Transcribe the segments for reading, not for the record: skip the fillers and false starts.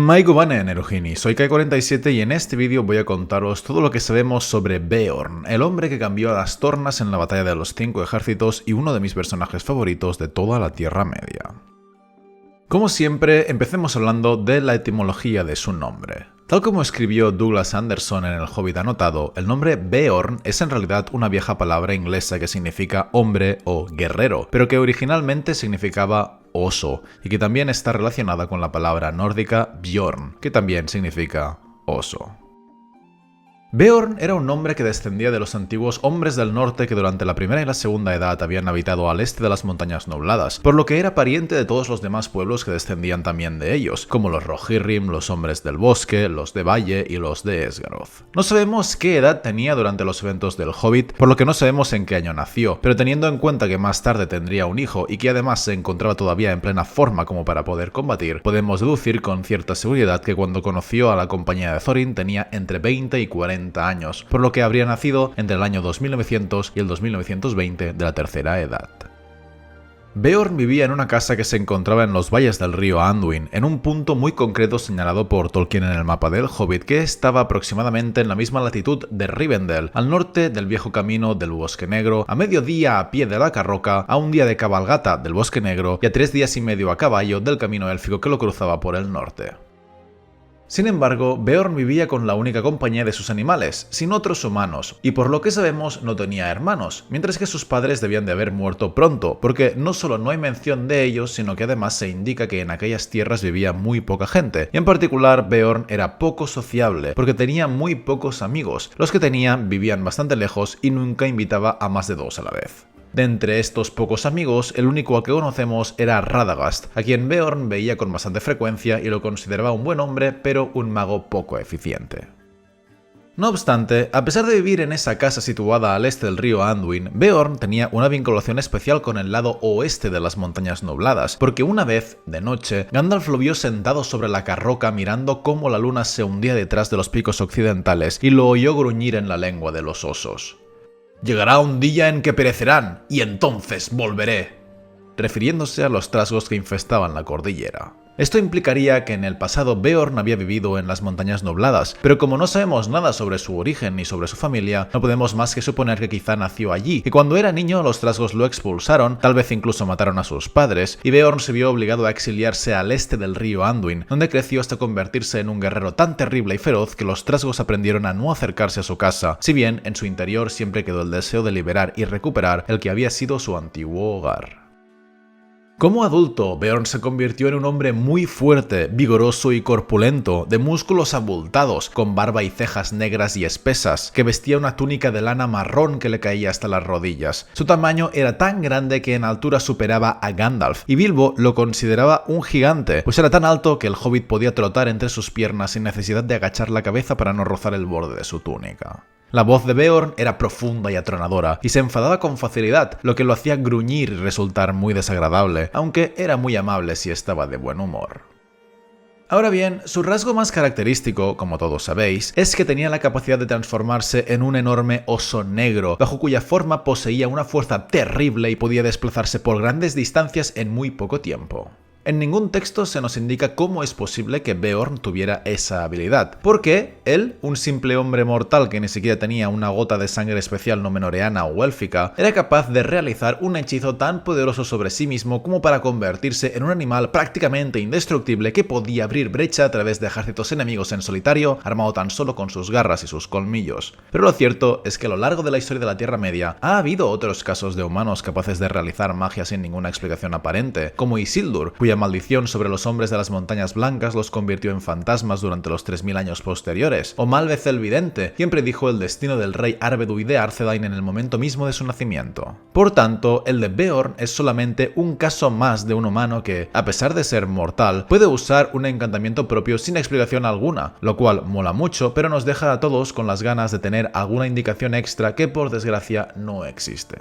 Maigobane Neruhini, soy Kai47 y en este vídeo voy a contaros todo lo que sabemos sobre Beorn, el hombre que cambió a las tornas en la batalla de los 5 ejércitos y uno de mis personajes favoritos de toda la Tierra Media. Como siempre, empecemos hablando de la etimología de su nombre. Tal como escribió Douglas Anderson en El Hobbit anotado, el nombre Beorn es en realidad una vieja palabra inglesa que significa hombre o guerrero, pero que originalmente significaba oso, y que también está relacionada con la palabra nórdica Bjorn, que también significa oso. Beorn era un nombre que descendía de los antiguos hombres del norte que durante la primera y la segunda edad habían habitado al este de las montañas nubladas, por lo que era pariente de todos los demás pueblos que descendían también de ellos, como los Rohirrim, los hombres del bosque, los de Valle y los de Esgaroth. No sabemos qué edad tenía durante los eventos del Hobbit, por lo que no sabemos en qué año nació, pero teniendo en cuenta que más tarde tendría un hijo y que además se encontraba todavía en plena forma como para poder combatir, podemos deducir con cierta seguridad que cuando conoció a la compañía de Thorin tenía entre 20 y 40 años, por lo que habría nacido entre el año 2900 y el 2920 de la tercera edad. Beorn vivía en una casa que se encontraba en los valles del río Anduin, en un punto muy concreto señalado por Tolkien en el mapa del Hobbit, que estaba aproximadamente en la misma latitud de Rivendell, al norte del viejo camino del Bosque Negro, a mediodía a pie de la Carroca, a un día de cabalgata del Bosque Negro y a 3 días y medio a caballo del camino élfico que lo cruzaba por el norte. Sin embargo, Beorn vivía con la única compañía de sus animales, sin otros humanos, y por lo que sabemos no tenía hermanos, mientras que sus padres debían de haber muerto pronto, porque no solo no hay mención de ellos, sino que además se indica que en aquellas tierras vivía muy poca gente, y en particular Beorn era poco sociable, porque tenía muy pocos amigos, los que tenía vivían bastante lejos y nunca invitaba a más de 2 a la vez. De entre estos pocos amigos, el único que conocemos era Radagast, a quien Beorn veía con bastante frecuencia y lo consideraba un buen hombre, pero un mago poco eficiente. No obstante, a pesar de vivir en esa casa situada al este del río Anduin, Beorn tenía una vinculación especial con el lado oeste de las montañas nubladas, porque una vez, de noche, Gandalf lo vio sentado sobre la carroca mirando cómo la luna se hundía detrás de los picos occidentales y lo oyó gruñir en la lengua de los osos. «Llegará un día en que perecerán, y entonces volveré», refiriéndose a los trasgos que infestaban la cordillera. Esto implicaría que en el pasado Beorn había vivido en las montañas nubladas, pero como no sabemos nada sobre su origen ni sobre su familia, no podemos más que suponer que quizá nació allí, y cuando era niño los trasgos lo expulsaron, tal vez incluso mataron a sus padres, y Beorn se vio obligado a exiliarse al este del río Anduin, donde creció hasta convertirse en un guerrero tan terrible y feroz que los trasgos aprendieron a no acercarse a su casa, si bien en su interior siempre quedó el deseo de liberar y recuperar el que había sido su antiguo hogar. Como adulto, Beorn se convirtió en un hombre muy fuerte, vigoroso y corpulento, de músculos abultados, con barba y cejas negras y espesas, que vestía una túnica de lana marrón que le caía hasta las rodillas. Su tamaño era tan grande que en altura superaba a Gandalf, y Bilbo lo consideraba un gigante, pues era tan alto que el hobbit podía trotar entre sus piernas sin necesidad de agachar la cabeza para no rozar el borde de su túnica. La voz de Beorn era profunda y atronadora, y se enfadaba con facilidad, lo que lo hacía gruñir y resultar muy desagradable, aunque era muy amable si estaba de buen humor. Ahora bien, su rasgo más característico, como todos sabéis, es que tenía la capacidad de transformarse en un enorme oso negro, bajo cuya forma poseía una fuerza terrible y podía desplazarse por grandes distancias en muy poco tiempo. En ningún texto se nos indica cómo es posible que Beorn tuviera esa habilidad, porque él, un simple hombre mortal que ni siquiera tenía una gota de sangre especial nomenoreana o élfica, era capaz de realizar un hechizo tan poderoso sobre sí mismo como para convertirse en un animal prácticamente indestructible que podía abrir brecha a través de ejércitos enemigos en solitario, armado tan solo con sus garras y sus colmillos. Pero lo cierto es que a lo largo de la historia de la Tierra Media ha habido otros casos de humanos capaces de realizar magia sin ninguna explicación aparente, como Isildur, cuya maldición sobre los hombres de las montañas blancas los convirtió en fantasmas durante los 3000 años posteriores, o Malvez el Vidente, quien predijo el destino del rey Arvedui de Arthedain en el momento mismo de su nacimiento. Por tanto, el de Beorn es solamente un caso más de un humano que, a pesar de ser mortal, puede usar un encantamiento propio sin explicación alguna, lo cual mola mucho, pero nos deja a todos con las ganas de tener alguna indicación extra que por desgracia no existe.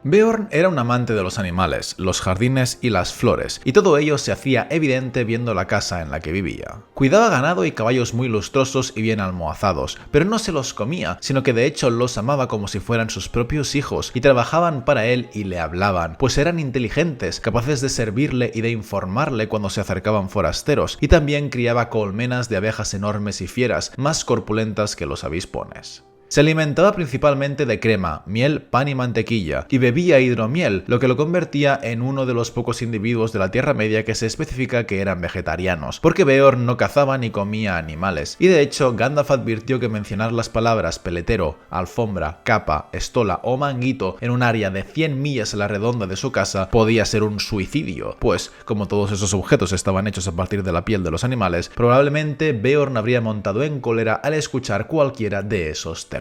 Beorn era un amante de los animales, los jardines y las flores, y todo ello se hacía evidente viendo la casa en la que vivía. Cuidaba ganado y caballos muy lustrosos y bien almohazados, pero no se los comía, sino que de hecho los amaba como si fueran sus propios hijos, y trabajaban para él y le hablaban, pues eran inteligentes, capaces de servirle y de informarle cuando se acercaban forasteros, y también criaba colmenas de abejas enormes y fieras, más corpulentas que los avispones. Se alimentaba principalmente de crema, miel, pan y mantequilla, y bebía hidromiel, lo que lo convertía en uno de los pocos individuos de la Tierra Media que se especifica que eran vegetarianos, porque Beorn no cazaba ni comía animales, y de hecho Gandalf advirtió que mencionar las palabras peletero, alfombra, capa, estola o manguito en un área de 100 millas a la redonda de su casa podía ser un suicidio, pues, como todos esos objetos estaban hechos a partir de la piel de los animales, probablemente Beorn habría montado en cólera al escuchar cualquiera de esos términos.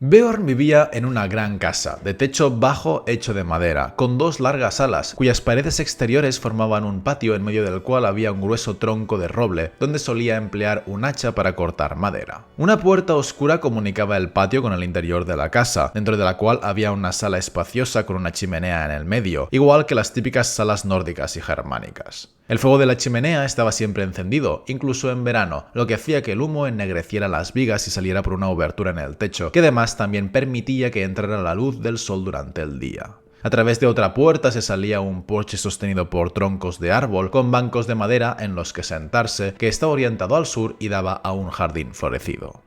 Beorn vivía en una gran casa, de techo bajo hecho de madera, con dos largas salas, cuyas paredes exteriores formaban un patio en medio del cual había un grueso tronco de roble, donde solía emplear un hacha para cortar madera. Una puerta oscura comunicaba el patio con el interior de la casa, dentro de la cual había una sala espaciosa con una chimenea en el medio, igual que las típicas salas nórdicas y germánicas. El fuego de la chimenea estaba siempre encendido, incluso en verano, lo que hacía que el humo ennegreciera las vigas y saliera por una abertura en el techo, que además también permitía que entrara la luz del sol durante el día. A través de otra puerta se salía un porche sostenido por troncos de árbol, con bancos de madera en los que sentarse, que estaba orientado al sur y daba a un jardín florecido.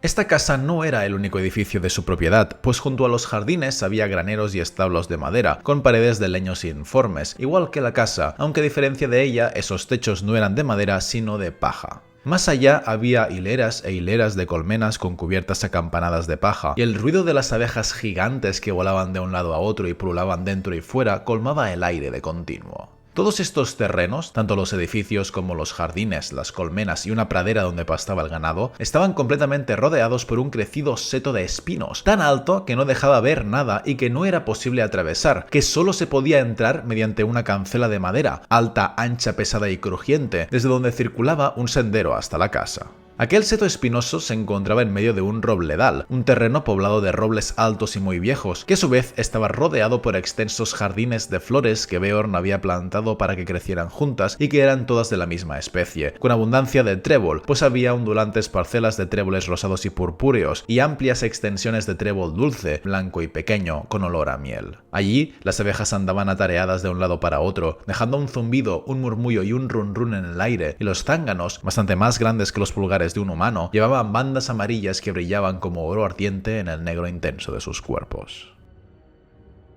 Esta casa no era el único edificio de su propiedad, pues junto a los jardines había graneros y establos de madera, con paredes de leños informes, igual que la casa, aunque a diferencia de ella, esos techos no eran de madera sino de paja. Más allá había hileras e hileras de colmenas con cubiertas acampanadas de paja, y el ruido de las abejas gigantes que volaban de un lado a otro y pululaban dentro y fuera colmaba el aire de continuo. Todos estos terrenos, tanto los edificios como los jardines, las colmenas y una pradera donde pastaba el ganado, estaban completamente rodeados por un crecido seto de espinos, tan alto que no dejaba ver nada y que no era posible atravesar, que solo se podía entrar mediante una cancela de madera, alta, ancha, pesada y crujiente, desde donde circulaba un sendero hasta la casa. Aquel seto espinoso se encontraba en medio de un robledal, un terreno poblado de robles altos y muy viejos, que a su vez estaba rodeado por extensos jardines de flores que Beorn había plantado para que crecieran juntas y que eran todas de la misma especie, con abundancia de trébol, pues había ondulantes parcelas de tréboles rosados y purpúreos y amplias extensiones de trébol dulce, blanco y pequeño, con olor a miel. Allí, las abejas andaban atareadas de un lado para otro, dejando un zumbido, un murmullo y un run run en el aire, y los zánganos, bastante más grandes que los pulgares de un humano, llevaban bandas amarillas que brillaban como oro ardiente en el negro intenso de sus cuerpos.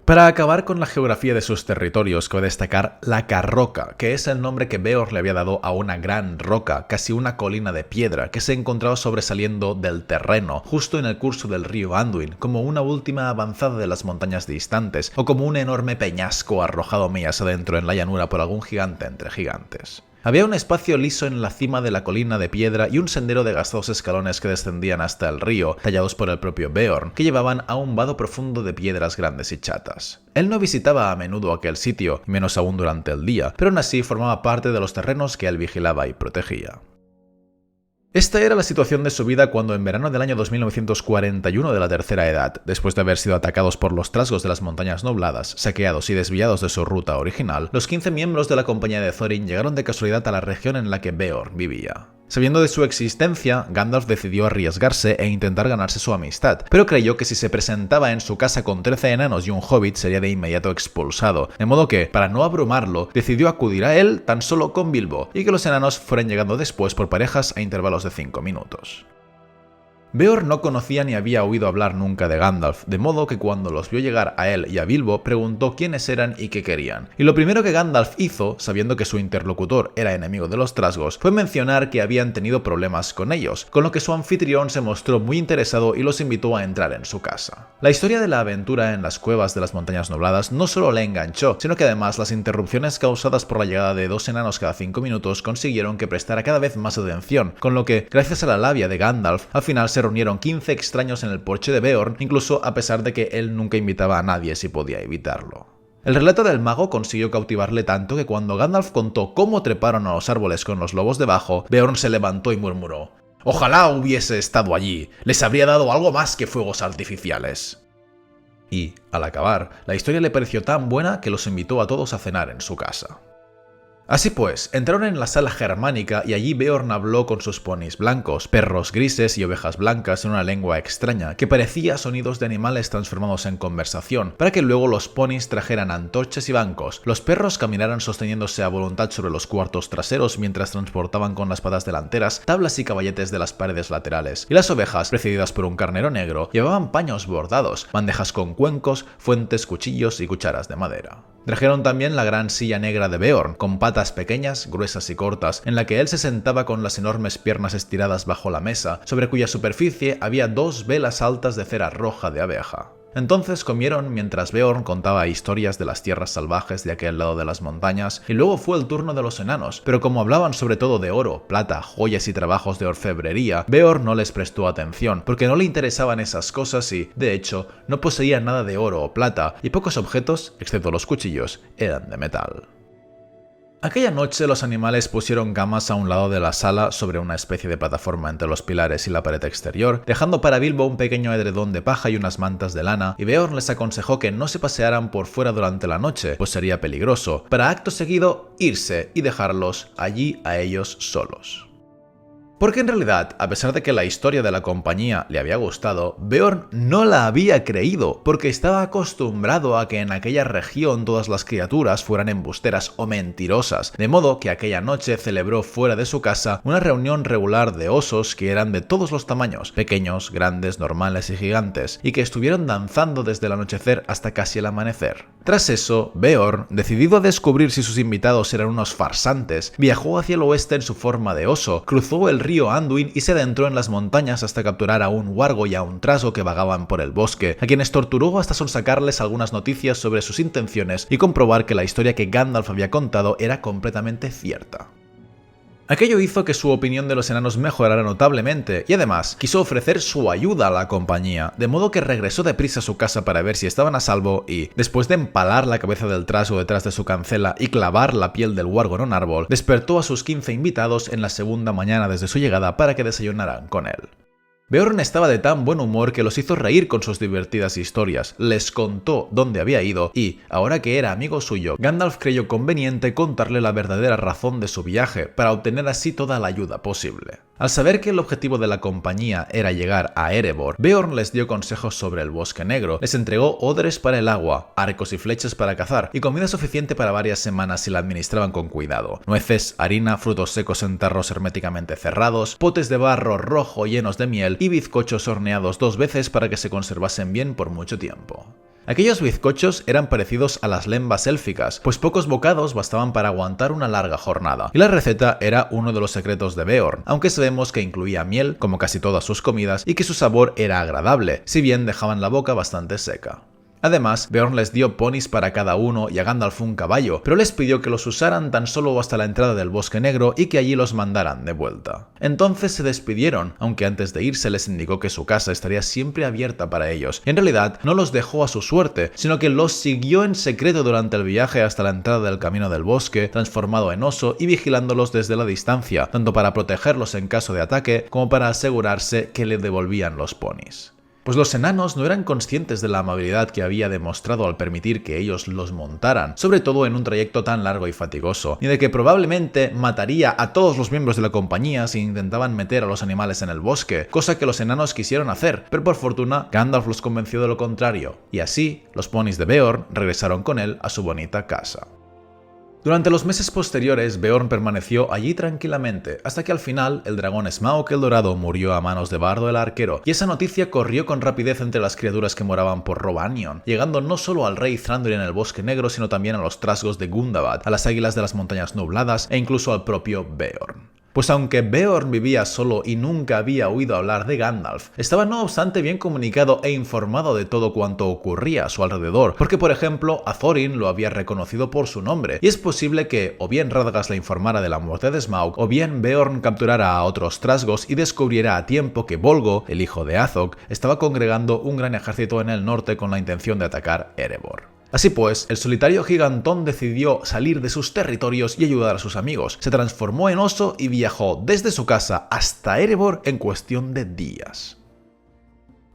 Para acabar con la geografía de sus territorios, cabe destacar la Carroca, que es el nombre que Beorn le había dado a una gran roca, casi una colina de piedra, que se encontraba sobresaliendo del terreno, justo en el curso del río Anduin, como una última avanzada de las montañas distantes, o como un enorme peñasco arrojado millas adentro en la llanura por algún gigante entre gigantes. Había un espacio liso en la cima de la colina de piedra y un sendero de gastados escalones que descendían hasta el río, tallados por el propio Beorn, que llevaban a un vado profundo de piedras grandes y chatas. Él no visitaba a menudo aquel sitio, y menos aún durante el día, pero aún así formaba parte de los terrenos que él vigilaba y protegía. Esta era la situación de su vida cuando en verano del año 2941 de la Tercera Edad, después de haber sido atacados por los trasgos de las montañas nubladas, saqueados y desviados de su ruta original, los 15 miembros de la compañía de Thorin llegaron de casualidad a la región en la que Beorn vivía. Sabiendo de su existencia, Gandalf decidió arriesgarse e intentar ganarse su amistad, pero creyó que si se presentaba en su casa con 13 enanos y un hobbit sería de inmediato expulsado, de modo que, para no abrumarlo, decidió acudir a él tan solo con Bilbo, y que los enanos fueran llegando después por parejas a intervalos de 5 minutos. Beorn no conocía ni había oído hablar nunca de Gandalf, de modo que cuando los vio llegar a él y a Bilbo preguntó quiénes eran y qué querían. Y lo primero que Gandalf hizo, sabiendo que su interlocutor era enemigo de los trasgos, fue mencionar que habían tenido problemas con ellos, con lo que su anfitrión se mostró muy interesado y los invitó a entrar en su casa. La historia de la aventura en las cuevas de las montañas nubladas no solo le enganchó, sino que además las interrupciones causadas por la llegada de 2 enanos cada 5 minutos consiguieron que prestara cada vez más atención, con lo que, gracias a la labia de Gandalf, al final se reunieron 15 extraños en el porche de Beorn, incluso a pesar de que él nunca invitaba a nadie si podía evitarlo. El relato del mago consiguió cautivarle tanto que cuando Gandalf contó cómo treparon a los árboles con los lobos debajo, Beorn se levantó y murmuró: «Ojalá hubiese estado allí, les habría dado algo más que fuegos artificiales». Y, al acabar, la historia le pareció tan buena que los invitó a todos a cenar en su casa. Así pues, entraron en la sala germánica y allí Beorn habló con sus ponis blancos, perros grises y ovejas blancas en una lengua extraña que parecía sonidos de animales transformados en conversación, para que luego los ponis trajeran antorchas y bancos, los perros caminaran sosteniéndose a voluntad sobre los cuartos traseros mientras transportaban con las patas delanteras tablas y caballetes de las paredes laterales, y las ovejas, precedidas por un carnero negro, llevaban paños bordados, bandejas con cuencos, fuentes, cuchillos y cucharas de madera. Trajeron también la gran silla negra de Beorn, con patas pequeñas, gruesas y cortas, en la que él se sentaba con las enormes piernas estiradas bajo la mesa, sobre cuya superficie había 2 velas altas de cera roja de abeja. Entonces comieron mientras Beorn contaba historias de las tierras salvajes de aquel lado de las montañas, y luego fue el turno de los enanos, pero como hablaban sobre todo de oro, plata, joyas y trabajos de orfebrería, Beorn no les prestó atención, porque no le interesaban esas cosas y, de hecho, no poseía nada de oro o plata, y pocos objetos, excepto los cuchillos, eran de metal. Aquella noche los animales pusieron camas a un lado de la sala sobre una especie de plataforma entre los pilares y la pared exterior, dejando para Bilbo un pequeño edredón de paja y unas mantas de lana, y Beorn les aconsejó que no se pasearan por fuera durante la noche, pues sería peligroso, para acto seguido irse y dejarlos allí a ellos solos. Porque en realidad, a pesar de que la historia de la compañía le había gustado, Beorn no la había creído, porque estaba acostumbrado a que en aquella región todas las criaturas fueran embusteras o mentirosas, de modo que aquella noche celebró fuera de su casa una reunión regular de osos que eran de todos los tamaños, pequeños, grandes, normales y gigantes, y que estuvieron danzando desde el anochecer hasta casi el amanecer. Tras eso, Beorn, decidido a descubrir si sus invitados eran unos farsantes, viajó hacia el oeste en su forma de oso, cruzó el río Anduin y se adentró en las montañas hasta capturar a un wargo y a un trasgo que vagaban por el bosque, a quienes torturó hasta sonsacarles algunas noticias sobre sus intenciones y comprobar que la historia que Gandalf había contado era completamente cierta. Aquello hizo que su opinión de los enanos mejorara notablemente, y además quiso ofrecer su ayuda a la compañía, de modo que regresó deprisa a su casa para ver si estaban a salvo y, después de empalar la cabeza del trasgo detrás de su cancela y clavar la piel del wargo en un árbol, despertó a sus 15 invitados en la segunda mañana desde su llegada para que desayunaran con él. Beorn estaba de tan buen humor que los hizo reír con sus divertidas historias, les contó dónde había ido y, ahora que era amigo suyo, Gandalf creyó conveniente contarle la verdadera razón de su viaje para obtener así toda la ayuda posible. Al saber que el objetivo de la compañía era llegar a Erebor, Beorn les dio consejos sobre el Bosque Negro, les entregó odres para el agua, arcos y flechas para cazar y comida suficiente para varias semanas si la administraban con cuidado, nueces, harina, frutos secos en tarros herméticamente cerrados, potes de barro rojo llenos de miel y bizcochos horneados 2 veces para que se conservasen bien por mucho tiempo. Aquellos bizcochos eran parecidos a las lembas élficas, pues pocos bocados bastaban para aguantar una larga jornada, y la receta era uno de los secretos de Beorn, aunque sabemos que incluía miel, como casi todas sus comidas, y que su sabor era agradable, si bien dejaban la boca bastante seca. Además, Beorn les dio ponis para cada uno y a Gandalf un caballo, pero les pidió que los usaran tan solo hasta la entrada del Bosque Negro y que allí los mandaran de vuelta. Entonces se despidieron, aunque antes de irse les indicó que su casa estaría siempre abierta para ellos. En realidad, no los dejó a su suerte, sino que los siguió en secreto durante el viaje hasta la entrada del camino del bosque, transformado en oso y vigilándolos desde la distancia, tanto para protegerlos en caso de ataque como para asegurarse que le devolvían los ponis. Pues los enanos no eran conscientes de la amabilidad que había demostrado al permitir que ellos los montaran, sobre todo en un trayecto tan largo y fatigoso, ni de que probablemente mataría a todos los miembros de la compañía si intentaban meter a los animales en el bosque, cosa que los enanos quisieron hacer, pero por fortuna Gandalf los convenció de lo contrario, y así los ponis de Beorn regresaron con él a su bonita casa. Durante los meses posteriores, Beorn permaneció allí tranquilamente, hasta que al final el dragón Smaug el Dorado murió a manos de Bardo el Arquero, y esa noticia corrió con rapidez entre las criaturas que moraban por Rhovanion, llegando no solo al rey Thranduil en el Bosque Negro, sino también a los trasgos de Gundabad, a las águilas de las Montañas Nubladas e incluso al propio Beorn. Pues aunque Beorn vivía solo y nunca había oído hablar de Gandalf, estaba no obstante bien comunicado e informado de todo cuanto ocurría a su alrededor, porque por ejemplo a Thorin lo había reconocido por su nombre, y es posible que o bien Radagast le informara de la muerte de Smaug, o bien Beorn capturara a otros trasgos y descubriera a tiempo que Bolgo, el hijo de Azog, estaba congregando un gran ejército en el norte con la intención de atacar Erebor. Así pues, el solitario gigantón decidió salir de sus territorios y ayudar a sus amigos. Se transformó en oso y viajó desde su casa hasta Erebor en cuestión de días.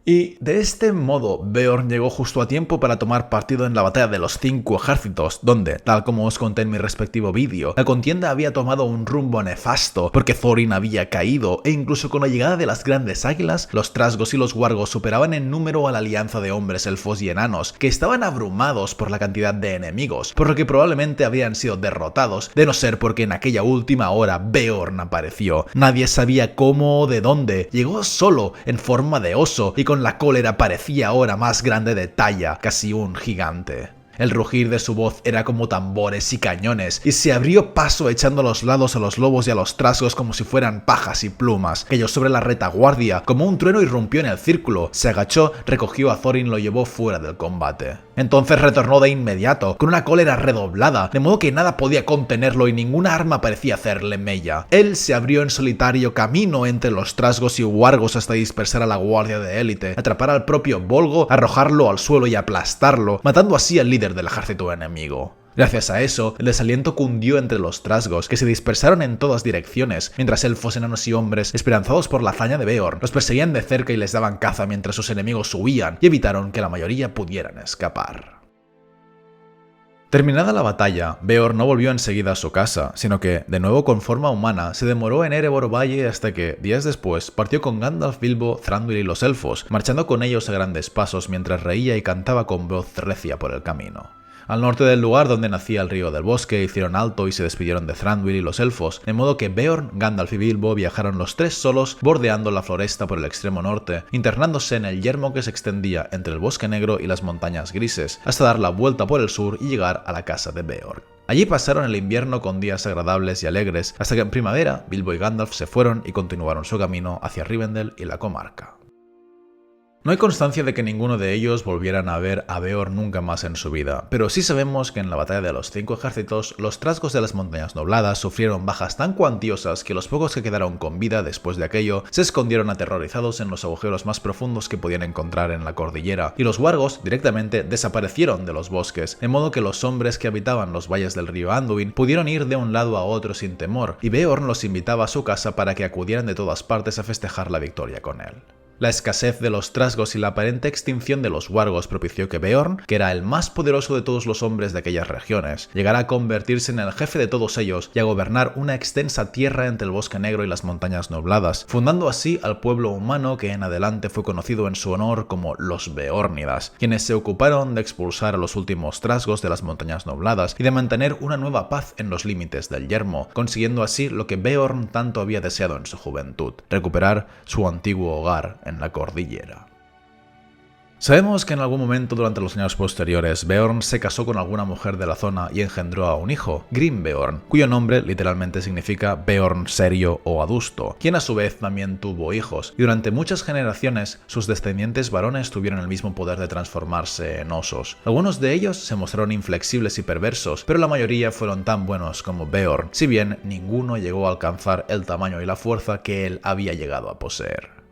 Y de este modo, Beorn llegó justo a tiempo para tomar partido en la batalla de los 5 ejércitos, donde, tal como os conté en mi respectivo vídeo, la contienda había tomado un rumbo nefasto, porque Thorin había caído, e incluso con la llegada de las grandes águilas, los trasgos y los wargos superaban en número a la alianza de hombres, elfos y enanos, que estaban abrumados por la cantidad de enemigos, por lo que probablemente habrían sido derrotados, de no ser porque en aquella última hora Beorn apareció. Nadie sabía cómo o de dónde, llegó solo, en forma de oso, y con la cólera parecía ahora más grande de talla, casi un gigante. El rugir de su voz era como tambores y cañones, y se abrió paso echando a los lados a los lobos y a los trasgos como si fueran pajas y plumas. Cayó sobre la retaguardia, como un trueno irrumpió en el círculo, se agachó, recogió a Thorin y lo llevó fuera del combate. Entonces retornó de inmediato, con una cólera redoblada, de modo que nada podía contenerlo y ninguna arma parecía hacerle mella. Él se abrió en solitario camino entre los trasgos y wargos hasta dispersar a la guardia de élite, atrapar al propio Volgo, arrojarlo al suelo y aplastarlo, matando así al líder del ejército enemigo. Gracias a eso, el desaliento cundió entre los trasgos, que se dispersaron en todas direcciones, mientras elfos, enanos y hombres, esperanzados por la hazaña de Beorn, los perseguían de cerca y les daban caza mientras sus enemigos huían y evitaron que la mayoría pudieran escapar. Terminada la batalla, Beorn no volvió enseguida a su casa, sino que, de nuevo con forma humana, se demoró en Erebor Valle hasta que, días después, partió con Gandalf, Bilbo, Thranduil y los elfos, marchando con ellos a grandes pasos mientras reía y cantaba con voz recia por el camino. Al norte del lugar donde nacía el río del bosque, hicieron alto y se despidieron de Thranduil y los elfos, de modo que Beorn, Gandalf y Bilbo viajaron los tres solos, bordeando la floresta por el extremo norte, internándose en el yermo que se extendía entre el bosque negro y las montañas grises, hasta dar la vuelta por el sur y llegar a la casa de Beorn. Allí pasaron el invierno con días agradables y alegres, hasta que en primavera Bilbo y Gandalf se fueron y continuaron su camino hacia Rivendell y la comarca. No hay constancia de que ninguno de ellos volvieran a ver a Beorn nunca más en su vida, pero sí sabemos que en la batalla de los 5 ejércitos, los trasgos de las montañas nubladas sufrieron bajas tan cuantiosas que los pocos que quedaron con vida después de aquello se escondieron aterrorizados en los agujeros más profundos que podían encontrar en la cordillera, y los wargos directamente desaparecieron de los bosques, de modo que los hombres que habitaban los valles del río Anduin pudieron ir de un lado a otro sin temor, y Beorn los invitaba a su casa para que acudieran de todas partes a festejar la victoria con él. La escasez de los trasgos y la aparente extinción de los wargos propició que Beorn, que era el más poderoso de todos los hombres de aquellas regiones, llegara a convertirse en el jefe de todos ellos y a gobernar una extensa tierra entre el bosque negro y las montañas nubladas, fundando así al pueblo humano que en adelante fue conocido en su honor como los Beornidas, quienes se ocuparon de expulsar a los últimos trasgos de las montañas nubladas y de mantener una nueva paz en los límites del yermo, consiguiendo así lo que Beorn tanto había deseado en su juventud: recuperar su antiguo hogar en la cordillera. Sabemos que en algún momento durante los años posteriores Beorn se casó con alguna mujer de la zona y engendró a un hijo, Grimbeorn, cuyo nombre literalmente significa Beorn serio o adusto, quien a su vez también tuvo hijos, y durante muchas generaciones sus descendientes varones tuvieron el mismo poder de transformarse en osos. Algunos de ellos se mostraron inflexibles y perversos, pero la mayoría fueron tan buenos como Beorn, si bien ninguno llegó a alcanzar el tamaño y la fuerza que él había llegado a poseer.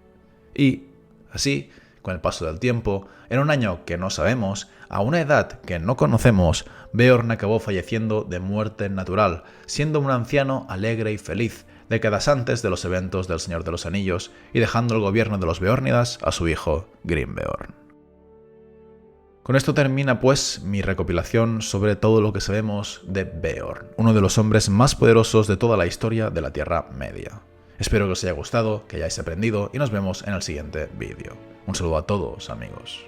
Y así, con el paso del tiempo, en un año que no sabemos, a una edad que no conocemos, Beorn acabó falleciendo de muerte natural, siendo un anciano alegre y feliz, décadas antes de los eventos del Señor de los Anillos, y dejando el gobierno de los Beornidas a su hijo Grimbeorn. Con esto termina pues mi recopilación sobre todo lo que sabemos de Beorn, uno de los hombres más poderosos de toda la historia de la Tierra Media. Espero que os haya gustado, que hayáis aprendido y nos vemos en el siguiente vídeo. Un saludo a todos, amigos.